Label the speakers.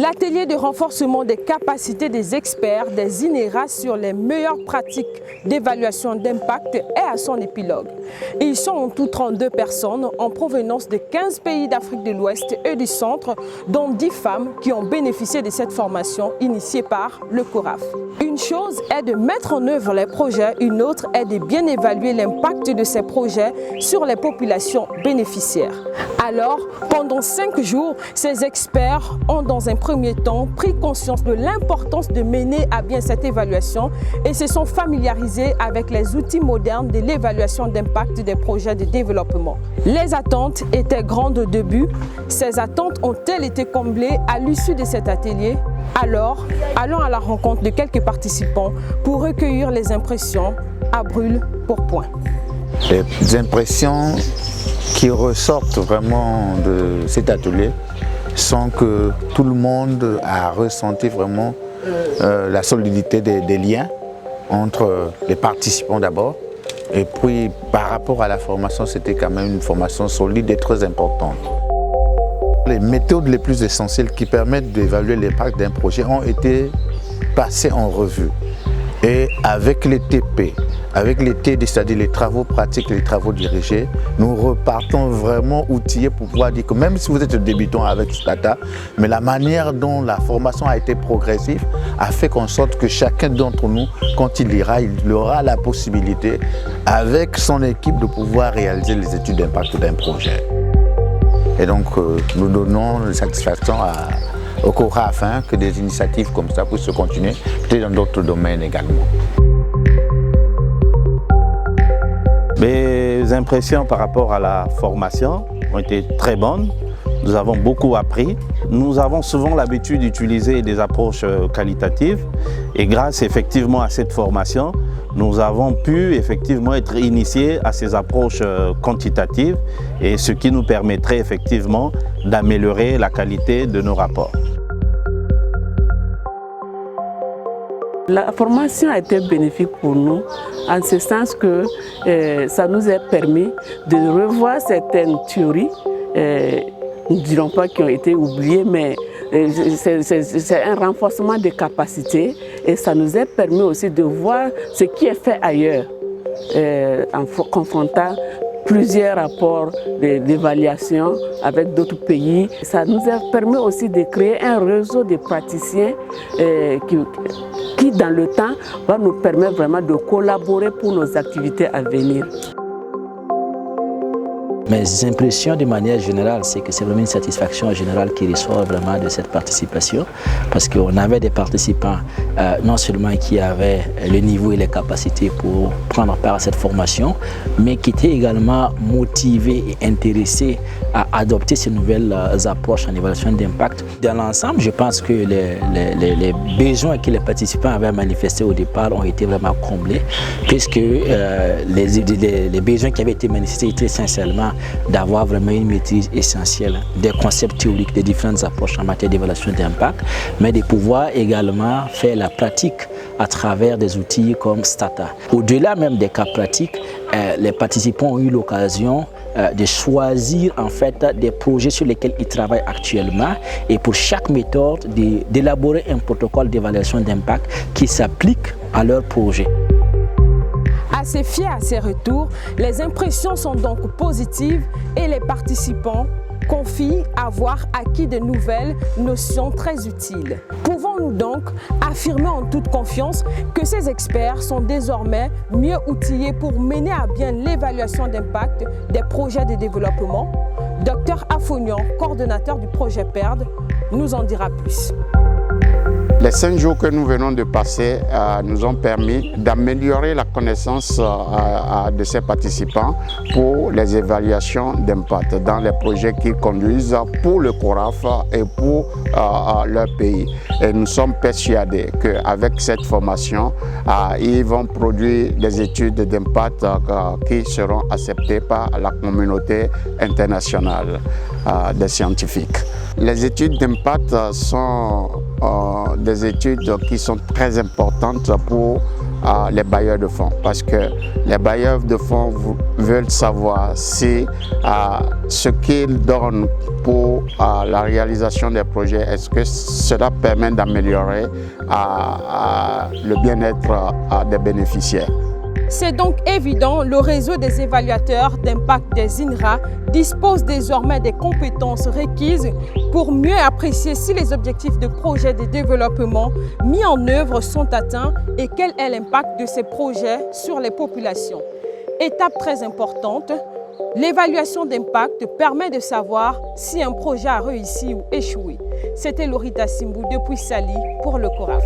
Speaker 1: L'atelier de renforcement des capacités des experts des INERA sur les meilleures pratiques d'évaluation d'impact est à son épilogue. Ils sont en tout 32 personnes en provenance de 15 pays d'Afrique de l'Ouest et du Centre, dont 10 femmes qui ont bénéficié de cette formation initiée par le CORAF. Une chose est de mettre en œuvre les projets, une autre est de bien évaluer l'impact de ces projets sur les populations bénéficiaires. Alors, pendant 5 jours, ces experts ont dans un premier temps pris conscience de l'importance de mener à bien cette évaluation et se sont familiarisés avec les outils modernes de l'évaluation d'impact des projets de développement. Les attentes étaient grandes au début. Ces attentes ont-elles été comblées à l'issue de cet atelier? Alors, allons à la rencontre de quelques participants pour recueillir les impressions à brûle-pourpoint.
Speaker 2: Les impressions qui ressortent vraiment de cet atelier sont que tout le monde a ressenti vraiment la solidité des liens entre les participants d'abord, et puis par rapport à la formation, c'était quand même une formation solide et très importante. Les méthodes les plus essentielles qui permettent d'évaluer l'impact d'un projet ont été passées en revue. Et avec les TP, avec les TD, c'est-à-dire les travaux pratiques, les travaux dirigés, nous repartons vraiment outillés pour pouvoir dire que même si vous êtes débutant avec Stata, mais la manière dont la formation a été progressive a fait qu'en sorte que chacun d'entre nous, quand il ira, il aura la possibilité, avec son équipe, de pouvoir réaliser les études d'impact d'un projet. Et donc, nous donnons la satisfaction au CORAF que des initiatives comme ça puissent se continuer, peut-être dans d'autres domaines également.
Speaker 3: Mes impressions par rapport à la formation ont été très bonnes. Nous avons beaucoup appris. Nous avons souvent l'habitude d'utiliser des approches qualitatives et grâce effectivement à cette formation, nous avons pu effectivement être initiés à ces approches quantitatives et ce qui nous permettrait effectivement d'améliorer la qualité de nos rapports.
Speaker 4: La formation a été bénéfique pour nous en ce sens que ça nous a permis de revoir certaines théories, nous ne dirons pas qui ont été oubliées, mais c'est un renforcement des capacités et ça nous a permis aussi de voir ce qui est fait ailleurs en confrontant plusieurs rapports d'évaluation avec d'autres pays. Ça nous a permis aussi de créer un réseau de praticiens qui dans le temps va nous permettre vraiment de collaborer pour nos activités à venir.
Speaker 5: Mes impressions de manière générale, c'est que c'est vraiment une satisfaction générale qui ressort vraiment de cette participation parce qu'on avait des participants non seulement qui avaient le niveau et les capacités pour prendre part à cette formation, mais qui étaient également motivés et intéressés à adopter ces nouvelles approches en évaluation d'impact. Dans l'ensemble, je pense que les besoins que les participants avaient manifestés au départ ont été vraiment comblés puisque les besoins qui avaient été manifestés étaient sincèrement d'avoir vraiment une maîtrise essentielle des concepts théoriques des différentes approches en matière d'évaluation d'impact, mais de pouvoir également faire la pratique à travers des outils comme Stata. Au-delà même des cas pratiques, les participants ont eu l'occasion de choisir en fait des projets sur lesquels ils travaillent actuellement et pour chaque méthode d'élaborer un protocole d'évaluation d'impact qui s'applique à leur projet.
Speaker 1: Assez fiers à ces retours, les impressions sont donc positives et les participants confient avoir acquis de nouvelles notions très utiles. Pouvons-nous donc affirmer en toute confiance que ces experts sont désormais mieux outillés pour mener à bien l'évaluation d'impact des projets de développement? Dr Afonian, coordonnateur du projet PERD, nous en dira plus.
Speaker 6: Les 5 jours que nous venons de passer nous ont permis d'améliorer la connaissance de ces participants pour les évaluations d'impact dans les projets qu'ils conduisent pour le CORAF et pour leur pays. Et nous sommes persuadés qu'avec cette formation, ils vont produire des études d'impact qui seront acceptées par la communauté internationale des scientifiques. Les études d'impact sont des études qui sont très importantes pour les bailleurs de fonds, parce que les bailleurs de fonds veulent savoir si ce qu'ils donnent pour la réalisation des projets, est-ce que cela permet d'améliorer le bien-être des bénéficiaires.
Speaker 1: C'est donc évident, le réseau des évaluateurs d'impact des INRA dispose désormais des compétences requises pour mieux apprécier si les objectifs de projet de développement mis en œuvre sont atteints et quel est l'impact de ces projets sur les populations. Étape très importante, l'évaluation d'impact permet de savoir si un projet a réussi ou échoué. C'était Lorita Simbou depuis Sali pour le CORAF.